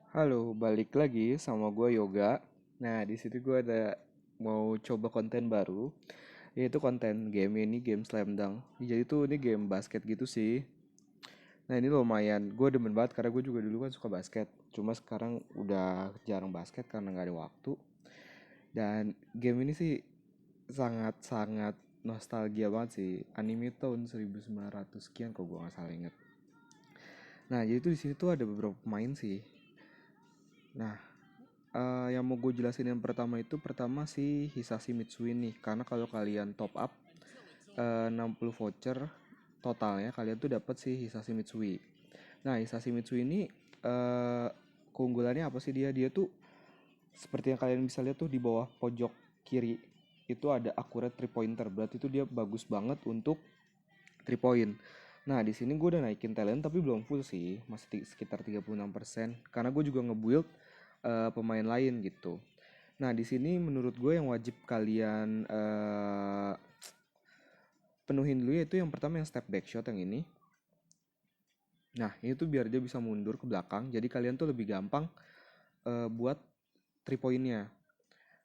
Halo, balik lagi sama gue Yoga. Nah, di situ gue ada mau coba konten baru, yaitu konten game ini game Slam Dunk. Jadi tuh ini game basket gitu sih. Nah, ini lumayan. Gue demen banget karena gue juga dulu kan suka basket. Cuma sekarang udah jarang basket karena nggak ada waktu. Dan game ini sih sangat-sangat nostalgia banget sih. Anime tahun 1900 sekian kalau gue nggak salah inget. Nah, jadi tuh di sini tuh ada beberapa pemain sih. Nah, yang mau gue jelasin yang pertama itu pertama si Hisashi Mitsui nih, karena kalau kalian top up 60 voucher totalnya kalian tuh dapat si Hisashi Mitsui. Nah, Hisashi Mitsui ini eh, keunggulannya apa sih dia? Dia tuh seperti yang kalian bisa lihat tuh di bawah pojok kiri itu ada accurate 3 pointer. Berarti itu dia bagus banget untuk 3 point. Nah, di sini gue udah naikin talent tapi belum full sih, masih sekitar 36% karena gue juga nge-build pemain lain gitu. Nah, di sini menurut gue yang wajib kalian penuhin dulu yaitu yang pertama yang step back shot yang ini. Nah, ini tuh biar dia bisa mundur ke belakang, jadi kalian tuh lebih gampang buat 3 pointnya.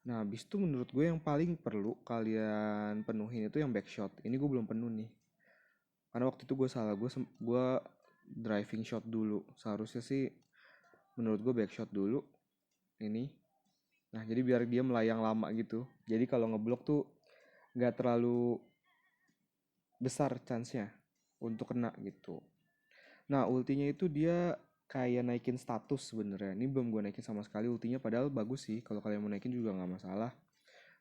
Nah, habis itu menurut gue yang paling perlu kalian penuhin itu yang back shot. Ini gue belum penuh nih. Karena waktu itu gue salah, gue driving shot dulu. Seharusnya sih menurut gue back shot dulu ini. Nah, jadi biar dia melayang lama gitu. Jadi kalau ngeblok tuh nggak terlalu besar chance-nya untuk kena gitu. Nah, ultinya itu dia kayak naikin status sebenarnya. Ini belum gue naikin sama sekali ultinya, padahal bagus sih. Kalau kalian mau naikin juga nggak masalah.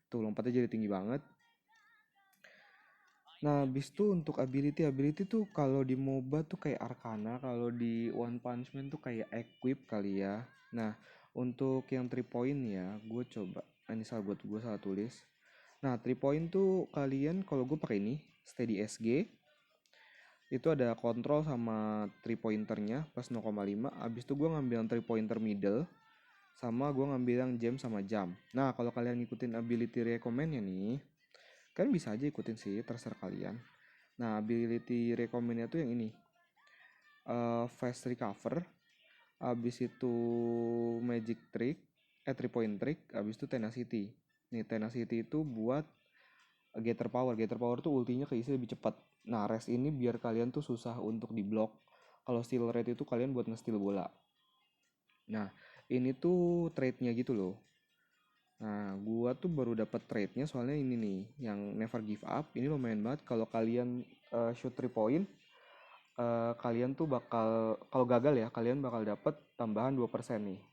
Tuh lompatnya jadi tinggi banget. Nah, habis itu untuk ability tuh kalau di MOBA tuh kayak Arcana, kalau di One Punch Man tuh kayak Equip kali ya. Nah, untuk yang 3 point ya, gue coba. Ini salah gue salah tulis. Nah, 3 point tuh kalian kalau gue pakai ini, Steady SG, itu ada kontrol sama 3 pointernya plus 0,5. Abis itu gue ngambil yang 3 pointer middle sama gue ngambil yang jam sama jam. Nah, kalau kalian ngikutin ability recommendnya nih, kan bisa aja ikutin sih, terserah kalian. Nah, ability recommendnya tuh yang ini, fast recover, abis itu magic trick, 3 point trick, abis itu tenacity. Nih, tenacity itu buat Gather power tuh ultinya keisi lebih cepat. Nah, rest ini biar kalian tuh susah untuk diblok. Kalau steal rate itu kalian buat nge-steal bola. Nah, ini tuh trade-nya gitu loh. Nah, gua tuh baru dapat trade-nya soalnya ini nih, yang never give up. Ini lumayan banget kalau kalian shoot 3 point, kalian tuh bakal kalau gagal ya, kalian bakal dapat tambahan 2% nih.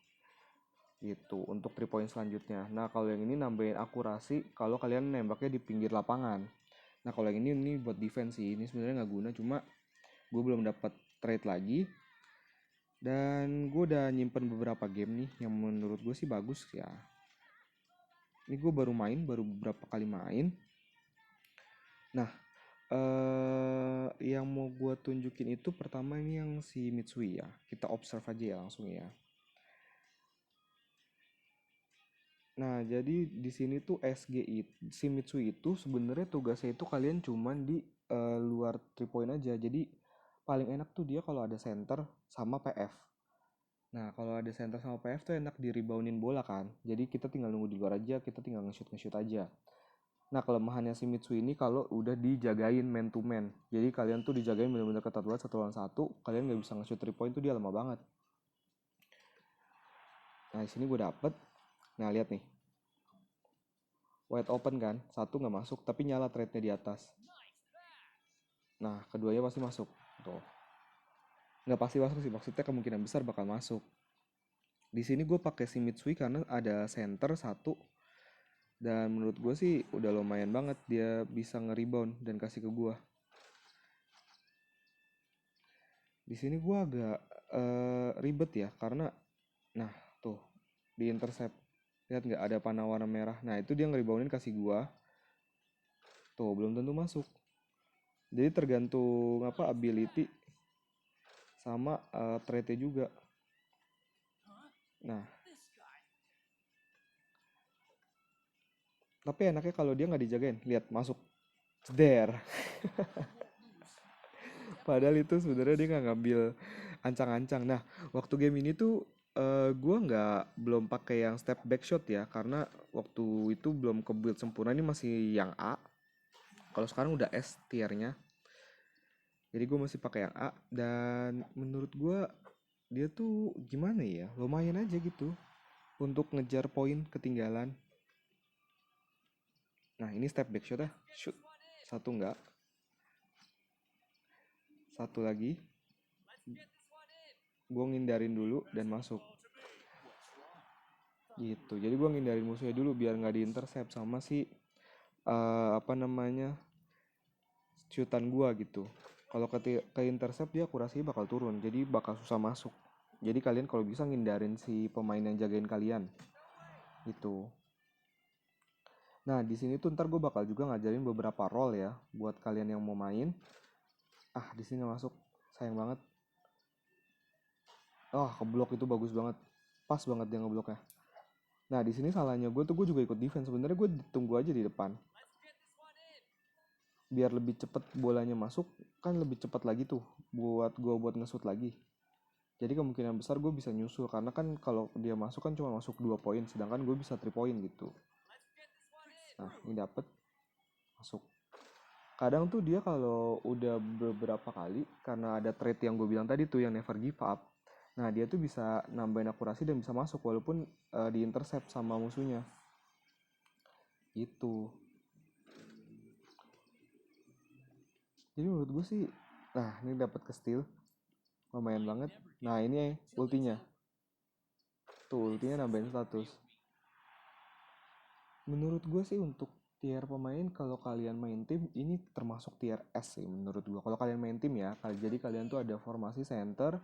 Gitu untuk 3 point selanjutnya. Nah, kalau yang ini nambahin akurasi kalau kalian nembaknya di pinggir lapangan. Nah, kalau yang ini buat defense sih. Ini sebenarnya nggak guna, cuma gue belum dapat trade lagi. Dan gue udah nyimpen beberapa game nih yang menurut gue sih bagus ya. Ini gue baru beberapa kali main. Nah, yang mau gue tunjukin itu pertama ini yang si Mitsui ya. Kita observe aja ya langsung ya. Nah, jadi di sini tuh SGI, si Mitsui itu sebenarnya tugasnya itu kalian cuman di luar 3 point aja. Jadi paling enak tuh dia kalau ada center sama PF. Nah, kalau ada center sama PF tuh enak di reboundin bola kan. Jadi kita tinggal nunggu di luar aja, kita tinggal nge-shoot aja. Nah, kelemahannya si Mitsui ini kalau udah dijagain man to man. Jadi kalian tuh dijagain bener-bener ketat banget satu lawan satu, kalian nggak bisa nge-shoot 3 point tuh dia lama banget. Nah, di sini gue dapet. Nah, lihat nih. Wide open kan, satu nggak masuk tapi nyala trade-nya di atas. Nah, keduanya pasti masuk. Tuh. Nggak pasti masuk sih, maksudnya kemungkinan besar bakal masuk. Di sini gue pakai si Mitsui karena ada center satu dan menurut gue sih udah lumayan banget dia bisa nge-rebound dan kasih ke gue. Di sini gue agak ribet ya karena nah tuh di intercept lihat nggak ada panah warna merah. Nah itu dia nge-reboundin kasih gue. Tuh belum tentu masuk. Jadi tergantung apa ability sama trade juga. Nah, tapi enaknya kalau dia nggak dijagain. Lihat masuk. Ceder. Padahal itu sebenarnya dia nggak ngambil ancang-ancang. Nah, waktu game ini tuh Gue nggak belum pakai yang step back shot ya, karena waktu itu belum ke build sempurna, ini masih yang A. Kalau sekarang udah S tiernya. Jadi gue masih pakai yang A, dan menurut gue dia tuh gimana ya, lumayan aja gitu untuk ngejar poin ketinggalan. Nah ini step back shot ya, shoot satu nggak, satu lagi, gue ngindarin dulu dan masuk gitu. Jadi gue ngindarin musuhnya dulu biar nggak diintercept sama si apa namanya, shootan gue gitu. Kalau ke intercept dia akurasinya bakal turun, jadi bakal susah masuk. Jadi kalian kalau bisa ngindarin si pemain yang jagain kalian gitu. Nah, di sini tuh ntar gue bakal juga ngajarin beberapa role ya buat kalian yang mau main. Ah, di sini nggak masuk. Sayang banget. Oh, keblok itu bagus banget. Pas banget dia ngebloknya. Nah, di sini salahnya gue juga ikut defense. Sebenarnya gue tunggu aja di depan. Biar lebih cepet bolanya masuk, kan lebih cepet lagi tuh buat gue buat nge-shoot lagi. Jadi kemungkinan besar gue bisa nyusul karena kan kalau dia masuk kan cuma masuk 2 poin, sedangkan gue bisa 3 poin gitu. Nah, ini dapet masuk. Kadang tuh dia kalau udah beberapa kali, karena ada trade yang gue bilang tadi tuh yang never give up. Nah dia tuh bisa nambahin akurasi dan bisa masuk walaupun di intercept sama musuhnya. Itu. Jadi menurut gue sih, nah ini dapat ke steal, lumayan banget. Nah ini ultinya, tuh ultinya nambahin status. Menurut gue sih untuk tier pemain, kalau kalian main tim ini termasuk tier S sih menurut gue. Kalau kalian main tim ya, jadi kalian tuh ada formasi center,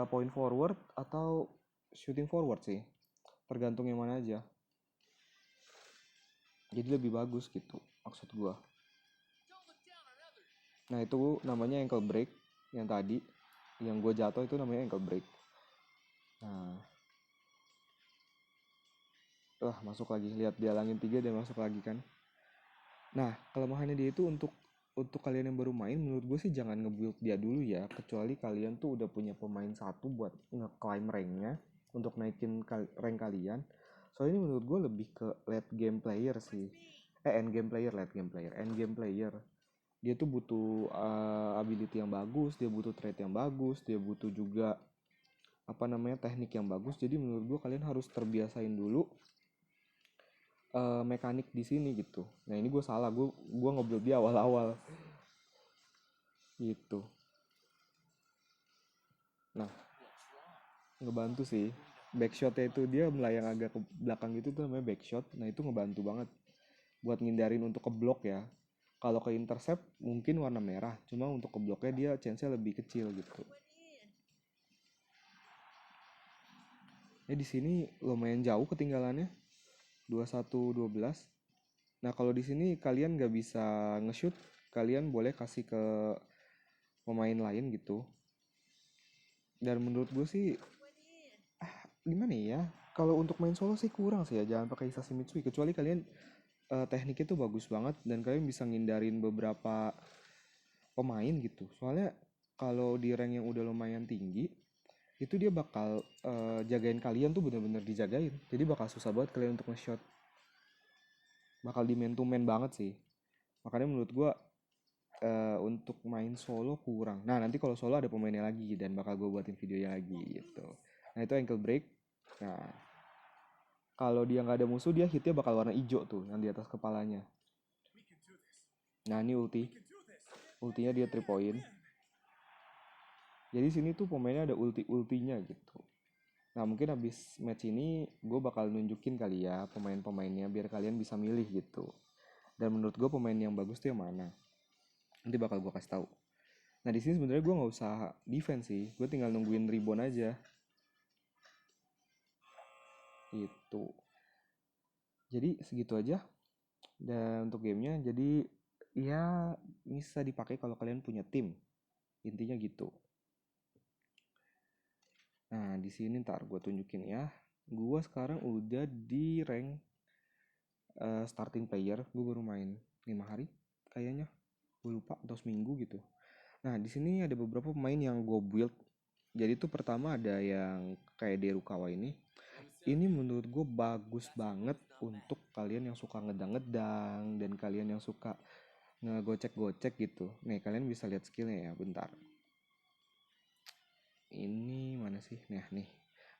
point forward atau shooting forward sih, tergantung yang mana aja. Jadi lebih bagus gitu maksud gua. Nah itu namanya ankle break, yang tadi yang gue jatuh itu namanya ankle break. Nah, wah masuk lagi, lihat dia langin 3 dan masuk lagi kan. Nah kelemahannya dia itu untuk kalian yang baru main, menurut gue sih jangan nge-build dia dulu ya, kecuali kalian tuh udah punya pemain satu buat nge-climb ranknya, untuk naikin rank kalian. Soalnya ini menurut gue lebih ke late game player sih. End game player, late game player, end game player. Dia tuh butuh ability yang bagus, dia butuh trait yang bagus, dia butuh juga apa namanya, teknik yang bagus. Jadi menurut gua kalian harus terbiasain dulu mekanik di sini gitu. Nah ini gue salah, gua ngebuild dia awal-awal gitu. Nah ngebantu sih backshotnya, itu dia melayang agak ke belakang gitu tuh namanya backshot. Nah itu ngebantu banget buat ngindarin untuk ke blok ya. Kalau ke intercept mungkin warna merah, cuma untuk ke bloknya dia chance-nya lebih kecil gitu. Di sini lumayan jauh ketinggalannya, 21-12. Nah, kalau di sini kalian nggak bisa nge-shoot, kalian boleh kasih ke pemain lain gitu. Dan menurut gue sih gimana ya? Kalau untuk main solo sih kurang sih ya, jangan pakai Hisashi Mitsui, kecuali kalian tekniknya tuh bagus banget dan kalian bisa ngindarin beberapa pemain gitu. Soalnya kalau di rank yang udah lumayan tinggi, itu dia bakal jagain kalian tuh bener-bener dijagain. Jadi bakal susah banget kalian untuk nge-shot. Bakal di man to man banget sih. Makanya menurut gua untuk main solo kurang. Nah nanti kalau solo ada pemainnya lagi dan bakal gue buatin videonya lagi gitu. Nah itu ankle break. Nah kalau dia nggak ada musuh, dia hitnya bakal warna hijau tuh yang di atas kepalanya. Nah ini ultinya dia 3 point. Jadi sini tuh pemainnya ada ultinya gitu. Nah mungkin habis match ini gue bakal nunjukin kali ya pemain-pemainnya biar kalian bisa milih gitu. Dan menurut gue pemain yang bagus tuh yang mana. Nanti bakal gue kasih tahu. Nah di sini sebenarnya gue nggak usah defense sih, gue tinggal nungguin rebound aja. Itu. Jadi segitu aja. Dan untuk gamenya, jadi ya bisa dipakai kalau kalian punya tim. Intinya gitu. Nah di sini ntar gue tunjukin ya. Gue sekarang udah di rank starting player. Gue baru main 5 hari kayaknya. Gue lupa atau seminggu gitu. Nah di sini ada beberapa pemain yang gue build Jadi tuh pertama ada yang kayak Derukawa ini menurut gue bagus banget untuk kalian yang suka ngedang-ngedang dan kalian yang suka ngegocek-gocek gitu. Nih kalian bisa lihat skillnya ya, bentar. Ini mana sih? Nah nih,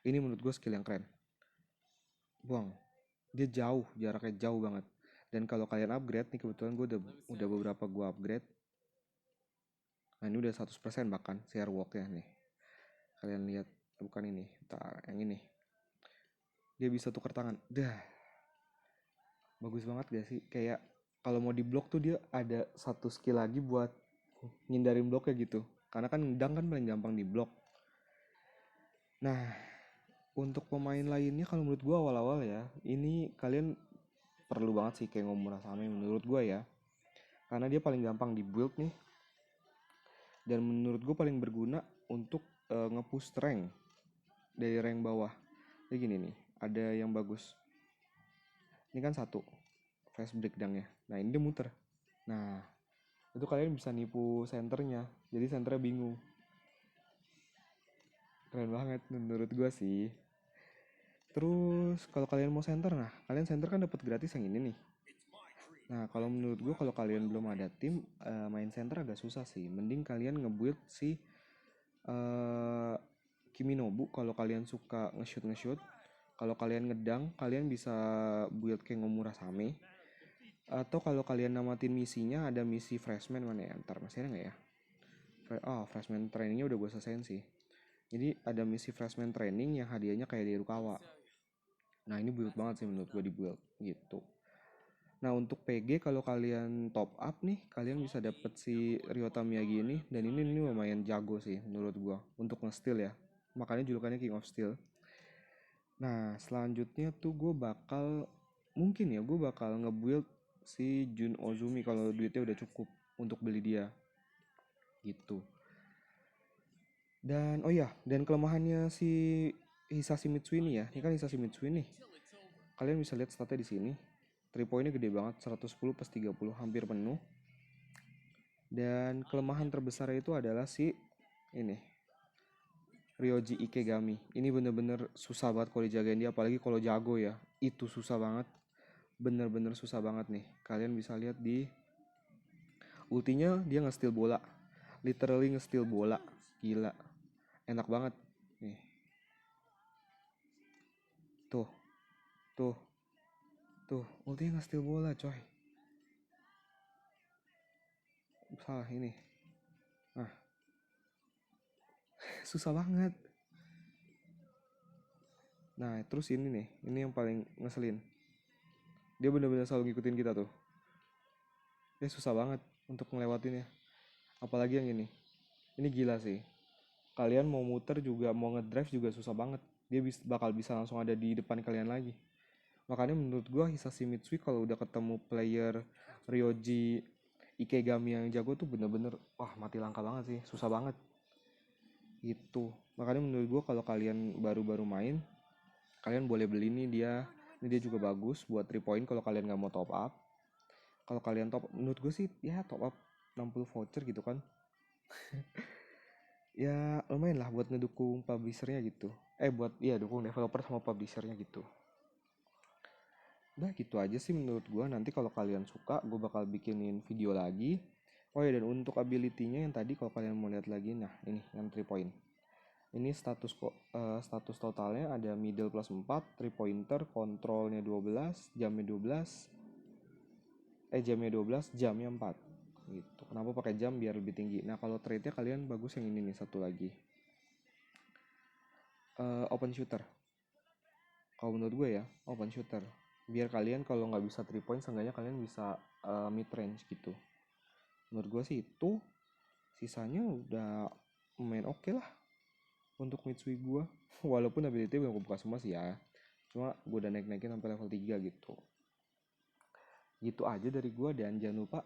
ini menurut gue skill yang keren. Buang, dia jauh, jaraknya jauh banget. Dan kalau kalian upgrade nih, kebetulan gue udah beberapa gue upgrade. Nah ini udah 100% bahkan share walknya nih. Kalian lihat, bukan ini, bentar, yang ini. Dia bisa tukar tangan. Dah, bagus banget gak sih? Kayak kalau mau di blok tuh dia ada satu skill lagi buat ngindarin bloknya gitu. Karena kan ngedang kan paling gampang di blok. Nah, untuk pemain lainnya kalau menurut gua awal-awal ya, ini kalian perlu banget sih kayak Ngomurasame menurut gua ya. Karena dia paling gampang di build nih dan menurut gua paling berguna untuk nge-push rank dari rank bawah. Jadi gini nih, ada yang bagus. Ini kan satu fast breakdown-nya. Nah, ini dia muter. Nah, itu kalian bisa nipu senternya. Jadi senternya bingung. Keren banget menurut gua sih. Terus kalau kalian mau center, nah kalian center kan dapat gratis yang ini nih. Nah kalau menurut gue kalau kalian belum ada tim main center agak susah sih. Mending kalian nge-build si uh, Kiminobu kalau kalian suka nge-shoot. Kalau kalian ngedang, kalian bisa build kayak Ngomurasame. Atau kalau kalian namatin misinya ada misi freshman mana ya? Ntar masih ada nggak ya? Freshman trainingnya udah gue selesaiin sih. Jadi ada misi freshman training yang hadiahnya kayak di Rukawa. Nah ini build banget sih menurut gue di build gitu. Nah untuk PG kalau kalian top up nih kalian bisa dapet si Ryota Miyagi ini. Dan ini lumayan jago sih menurut gue untuk nge-steal ya. Makanya julukannya King of Steel. Nah selanjutnya tuh gue bakal nge-build si Jun Ozumi kalau duitnya udah cukup untuk beli dia gitu. Dan oh iya, dan kelemahannya si Hisashi Mitsui ini ya. Ini kan Hisashi Mitsui nih. Kalian bisa lihat statnya di sini. 3 poinnya gede banget, 110 plus 30 hampir penuh. Dan kelemahan terbesar itu adalah si ini Ryoji Ikegami. Ini bener-bener susah banget kalau dijagain dia, apalagi kalau jago ya. Itu susah banget. Bener-bener susah banget nih. Kalian bisa lihat di ultinya dia nge-steal bola. Literally nge-steal bola. Gila. Enak banget. Nih. Tuh. Tuh. Tuh. Ultinya nge-steal bola coy. Salah ini. Nah. Susah banget. Nah terus ini nih. Ini yang paling ngeselin. Dia bener-bener selalu ngikutin kita tuh. Dia susah banget untuk ngelewatinnya. Apalagi yang ini. Ini gila sih. Kalian mau muter juga, mau ngedrive juga susah banget. Dia bakal bisa langsung ada di depan kalian lagi. Makanya menurut gua Hisashi Mitsui kalau udah ketemu player Ryoji Ikegami yang jago tuh bener-bener wah mati langka banget sih. Susah banget. Gitu. Makanya menurut gua kalau kalian baru-baru main, kalian boleh beli nih dia. Ini dia juga bagus buat 3 point kalau kalian nggak mau top up. Kalau kalian top up, menurut gue sih ya top up 60 voucher gitu kan. Ya lumayan lah buat ngedukung publishernya gitu. Buat iya dukung developer sama publishernya gitu. Udah gitu aja sih menurut gue. Nanti kalau kalian suka gue bakal bikinin video lagi. Oh ya dan untuk ability-nya yang tadi kalau kalian mau lihat lagi, nah ini yang 3 point. Ini status totalnya ada middle plus 4, 3 pointer, kontrolnya 12, jamnya 12, jamnya 4 gitu. Kenapa pakai jam biar lebih tinggi. Nah kalau trade-nya kalian bagus yang ini nih satu lagi. Open shooter. Kalau menurut gue ya open shooter. Biar kalian kalau nggak bisa 3 point seenggaknya kalian bisa mid range gitu. Menurut gue sih itu. Sisanya udah main oke lah untuk Mitsui gue. Walaupun ability belum kebuka semua sih ya. Cuma gue udah naik-naikin sampai level 3 gitu. Gitu aja dari gue dan jangan lupa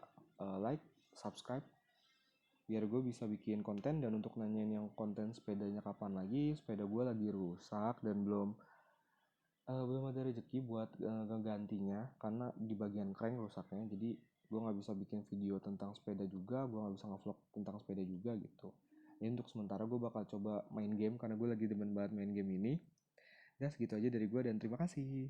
like, subscribe biar gue bisa bikin konten. Dan untuk nanyain yang konten sepedanya kapan lagi, sepeda gue lagi rusak dan belum ada rezeki buat ngegantinya karena di bagian crank rusaknya. Jadi gue nggak bisa bikin video tentang sepeda juga, gue nggak bisa ngevlog tentang sepeda juga gitu. Ya untuk sementara gue bakal coba main game karena gue lagi demen banget main game ini. Dan segitu aja dari gue dan terima kasih.